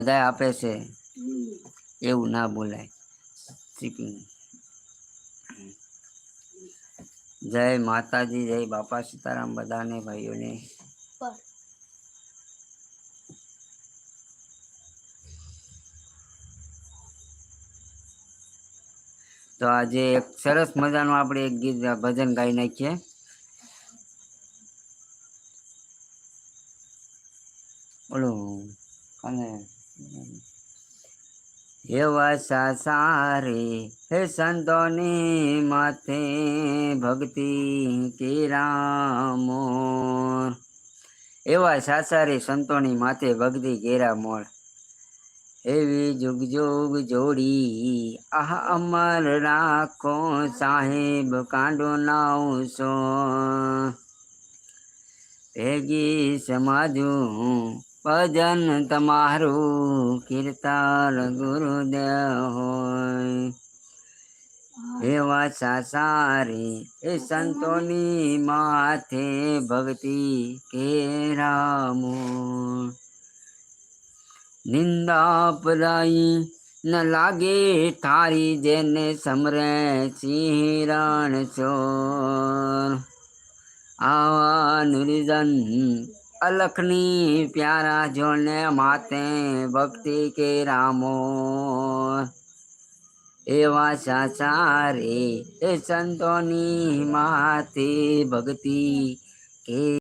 બધા આપે છે એવું ના બોલાય. સ્પીકિંગ. જય માતાજી, જય બાપા સીતારામ બધાને ભાઈઓને. તો આજે એક સરસ મજાનું આપણે એક ગીત ભજન ગાઈ નાખીએ. ઓલું અને એવા સારે હે સંતોની માથે ભક્તિ કે રામો. એવા સાસારે સંતોની માથે ભક્તિ ઘેરા મોર. એવી જુગ જુગ જોડી આહ અમર રાખો સાહેબ કાંડો નાવ સો. ભેગી સમાજુ ભજન તમારું કીર્તન ગુરુદેવ હોય. એવા સારે એ સંતોની માથે ભક્તિ કે રામો. નિંદા પરાઈ ન લાગે થારી જેને સમરે સિંહ રણ ચોર. આવા નિર્જન અલખની પ્યારા જોને માતે ભક્તિ કે રામો. એવા સારે એ સંતોની માથે ભક્તિ કે